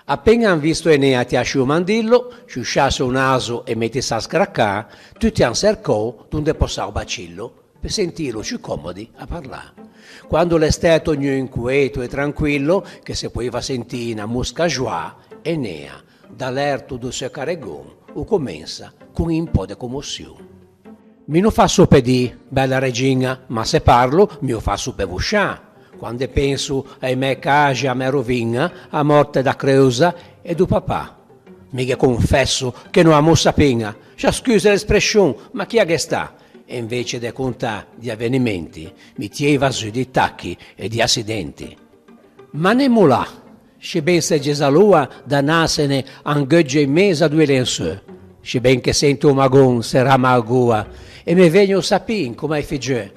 Appena han visto Enea ti asciù mandillo, sciusciasse un naso e mettesse a scraccà, tutti han cercò donde possau bacillo, per sentirlo più comodi a parlare. Quando l'estate ognuno inquieto e tranquillo, che si poteva sentire una musca joie, Enea, dall'erto del suo carregon, o comincia con un po' di commozione. Mi non fa pedì, bella regina, ma se parlo mi lo fa per vuscià. Quando penso ai miei casi, a mia rovina, a morte da Creusa e do papà. Mica confesso che non amo sapina, scusa l'espressione, ma chi è che sta? E invece di contare di avvenimenti, mi tieva su di tacchi e di accidenti. Ma nemmeno là, se ben se gesalua da nasene angoggia in mesa a due lençeux, se ben che sento un magon sarà magua e mi vengo sapin come ai figli.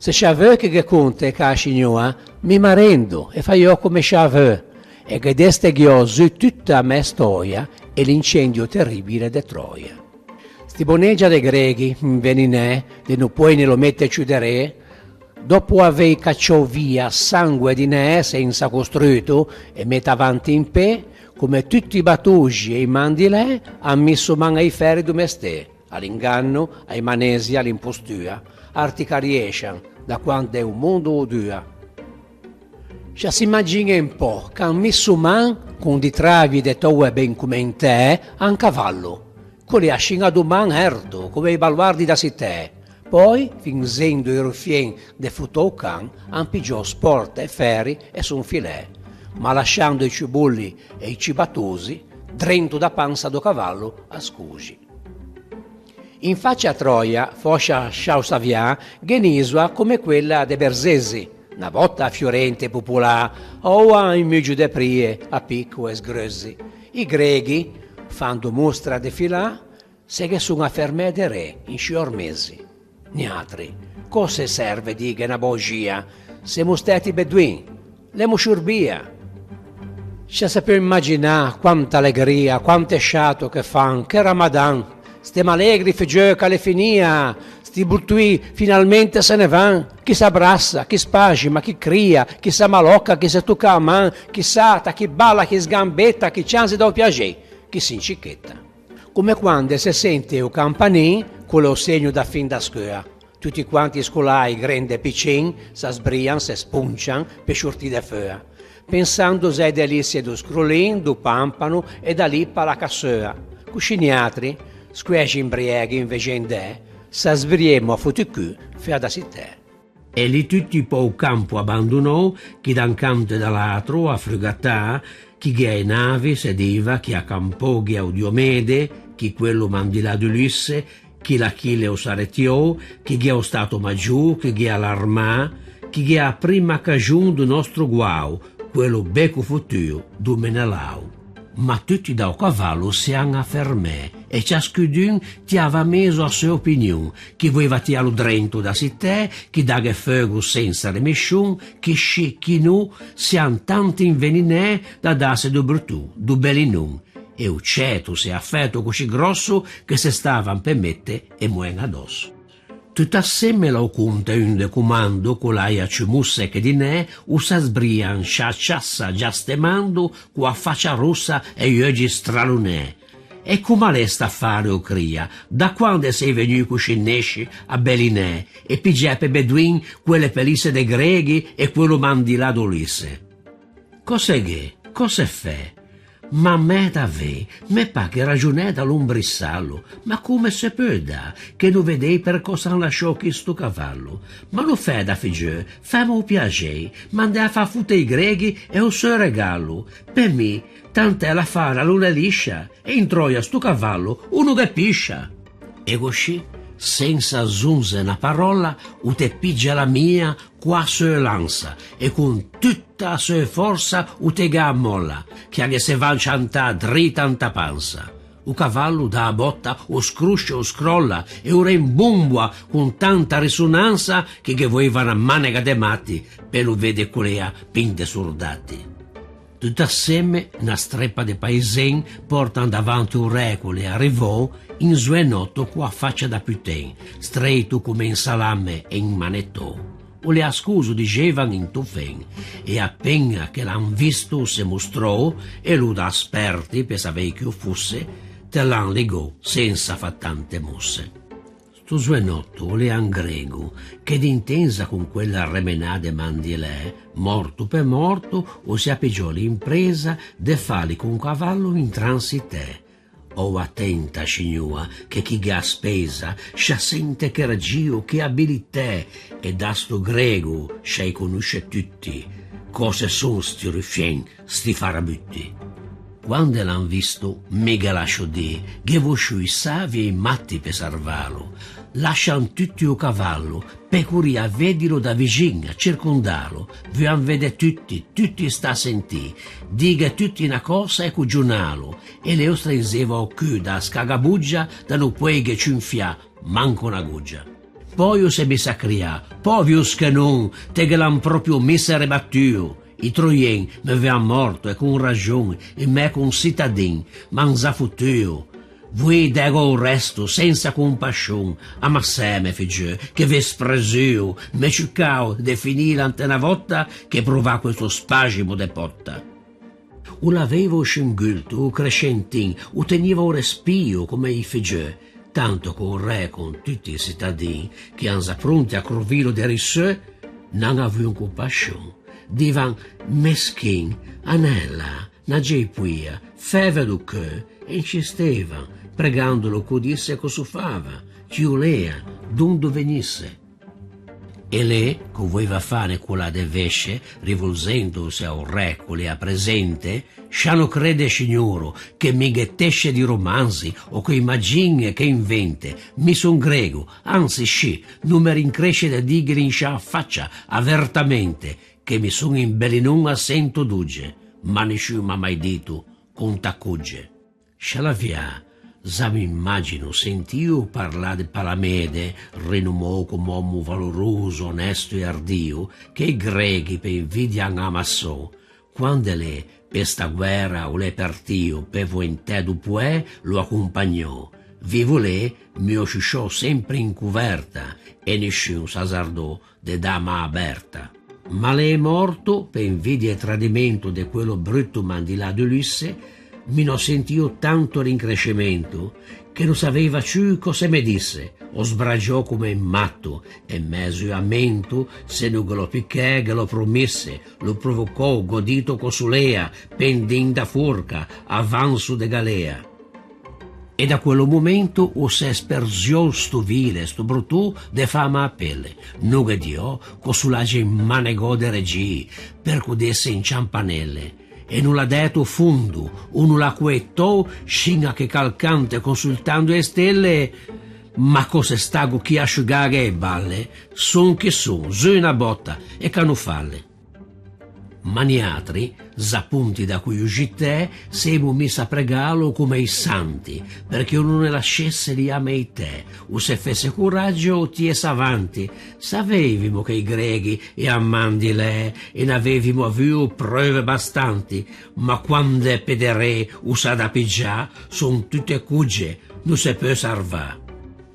Se c'aveu che conte ca signora, mi marendo e fa io come c'aveu e che desteghiò su tutta a me storia e l'incendio terribile de Troia. Sti boneggia dei greghi, veninè, de non puoi ne lo mette chiudere, dopo aver cacciò via sangue di ne senza costruito e mette avanti in pe, come tutti i batugi e i mandilè, ha messo man ai ferri do mestè, all'inganno, ai manesi, all'impostura, articariescian, da quando è un mondo odua. Ci si immagina un po' che han messo man con di travi de toue ben come in te a un cavallo, con le ascinato man erto come i baluardi da te. Poi, finzendo i ruffien de futò can, han pigiò sporte e ferri e son filè, ma lasciando i cibulli e i cibatosi drento da panza do cavallo a scusi. In faccia a Troia, foscia Sciausavia, genisua come quella de Bersesi, una volta fiorente e popolare, o in mezzo de prie, a picco e sgrossi. I greghi, fanno mostra de filà, se che sono a fermare de re in 6 mesi. Niatri, cosa serve di una bogia? Siamo stati beduini, l'emo sciurbia. Ci sappiamo immaginare quanta allegria, quanto sciato che fan, che Ramadan. Stem allegri figli che alle finia, sti buttui finalmente se ne van, chi s'abbrassa, chi spagima, chi cria, chi s'amalocca, chi si tocca a man, chi sata, chi balla, chi sgambetta, chi ciansi da piacere, chi si incicchetta. Come quando si sente un campanin con lo segno da fin da scuola. Tutti quanti scolai, grandi e piccini, s'asbrian, si spuncian per sciortire fuori, pensando se delizie do scrollin, do pampano e da lì per la cassoa. Cusciniatri, squeci imbrieghi invece in de, s'asbriemo a futucù fia da te. E lì tutti po' il campo abbandonò, chi da un canto e dall'altro a frugatà, chi che ai navi sediva, chi a campò, chi a Diomede, chi quello mandilà di Ulisse, chi l'Achille o Saretiò, chi che o stato maggiù, chi che all'armà, chi che a prima cagione del nostro guau, quello becco futuro du Menelau. Ma tutti da cavallo si hanno affermé e ciascun ti aveva messo a sua opinione, chi voleva tirarlo drento da te, chi dava fuoco senza remission, chi sci, chi no, si hanno tanti inveninè da darsi do brutù, do bellinun, e il ceto si è affetto così grosso che se stavano per mette e muoien addosso. Tutta assieme lo conta un de comando con l'aia ciumusse che di ne, usa sbrian, sciacciassa già stemando, qua faccia rossa e gli occhi stralunè. E come lei sta a fare o cria, da quando sei venuto cuscinesci a Belinè e pigiape beduin quelle pelisse dei greghi e quello mandilà d'Ulisse? Cos'è che? Cos'è fe? Ma me davvero, me pa che ragionè dall'ombrissallo, ma come se può da, che non vedei per cosa lasciò chi sto cavallo? Ma lo fai da figlio, fammi un piacere, mandai a far fute i greghi e un suo regalo. Per me, tant'è la fara l'una liscia, e in Troia sto cavallo uno che piscia. E così, senza zunze una parola, u te pigia la mia qua sua lanza e con tutta la sua forza u te ga molla, che anche se va ciantà dritta anta panza. U cavallo da botta o scruscia o scrolla e ora imbumbua con tanta risonanza che volevano a manega de matti per lo vede colea pinte soldati. Tutto assieme, una streppa di paesen portano davanti un recole e arrivò in suenotto qua faccia da puten, stretto come in salame e in manettò. o le ascuse dicevano in tuffen, e appena che l'han visto si mostrò e lo da asperti per sapere che fosse, te l'han legò senza fa tante mosse. Sto suenotto le han grego, che d'intensa con quella remenade mandilè, morto per morto, o si appeggiò l'impresa de fali con cavallo in transité. O attenta, signora, che chi ga spesa, scia sente che ragio, che abilità, e da sto grego, scia conosce tutti, cose son sti rifien, sti farabutti. Quando l'han visto, mega lascio di, che vosciu i savi e i matti per salvarlo, lascian tutti o cavallo, per curi a vedilo da vicino, a circondalo, vi han vede tutti sta a sentì, diga tutti una cosa e cugiunalo, e le ostrinzeva o cù da scagabuggia, da non puoi che cinfia, manco una guggia. Poi o se mi sa cria, povius che non, te che l'han proprio misere battuo. I troien me vean morto e con ragione, e me con cittadin, manza futuro. Voi dego il resto senza compassione, a masseme figlio, che ve spresio, me ciucao de finire ante una volta che prova questo spasimo de potta. O l'avevo scingulto, o crescentin, o teniva un respiro come i figlio, tanto che il re con tutti i cittadini che hanno pronti a corvilo de rissè, non avevano compassione. Divan meschin, anella, nagepuia, feve du che, e insisteva, pregandolo che disse che suffava, ci ulea, d'onde venisse. E lei, che voleva fare quella de vesce, rivolgendosi a un re che le ha presente, sciano crede, signoro, che mi ghettesce di romanzi o che immagini e che invente, mi son grego, anzi sci, non mi rincresce da digere in scia faccia, avertamente, che mi son in bellinon a sento duge, ma nessuno m'ha mai detto contacugge. Scialavia, già mi immagino sentio parlare di Palamede, rinomò come uomo valoroso, onesto e ardio, che i greghi per invidia amassò, quando le per sta guerra o le partio per voentà dupue lo accompagnò. Vivo lei mi oscisciò sempre in coverta e nessuno s'azzardò de dama aperta. Ma lei è morto per invidia e tradimento di quello brutto mandilà di Ulisse, mi non sentio tanto rincrescimento che non sapeva più cosa mi disse, o sbragiò come matto e mezzo a mento se non che lo picchè che lo promesse, lo provocò godito cosulea, pendin da furca, avanzo de galea. E da quello momento o se spergiò sto vile, sto brutto de fama a pelle, non che dio, cosulage manegò de regì, per cudesse in ciampanelle, e non l'ha detto fondo, o non l'ha quetto, scina che calcante consultando le stelle, ma cosa stago chi asciugare e balle, son che son, su una botta e cano falle. Maniatri, zappunti da cui uscite, semo messa a pregalo come i santi, perché non ne lasciesse li a me te, o se fesse coraggio ties avanti. Savevimo che i greghi e ammandi le, e n'avevimo avuto prove bastanti, ma quando è pedere o sa da pigià, son tutte cugie, non se può salvare.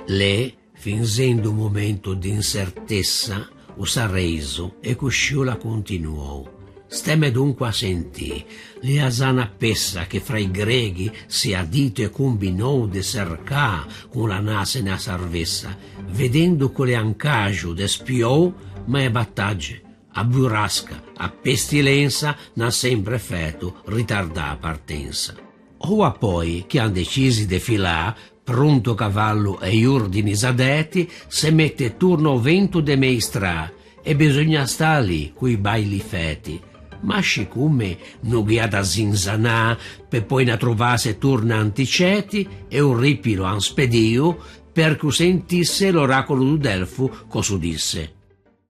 Le, fingendo un momento di incertezza, o s'ha reso e cosciò la continuò. Stemme dunque a sentì, le asana pessa che fra i greghi si adito e combinò de cercà con la nase na sarvessa, vedendo che le ancaggio de spiò, ma è battagge, a burrasca, a pestilenza, n'ha sempre feto ritardà a partenza. O poi, che han decisi de filà, pronto cavallo e gli ordini zadetti, se mette turno vento de meistra, e bisogna sta lì, coi baili feti. Ma siccome non ghi ha da zinzanà, per poi ne trovasse turna anticeti, e un ripilo han spedio, per che sentisse l'oracolo di Delfo cosa disse.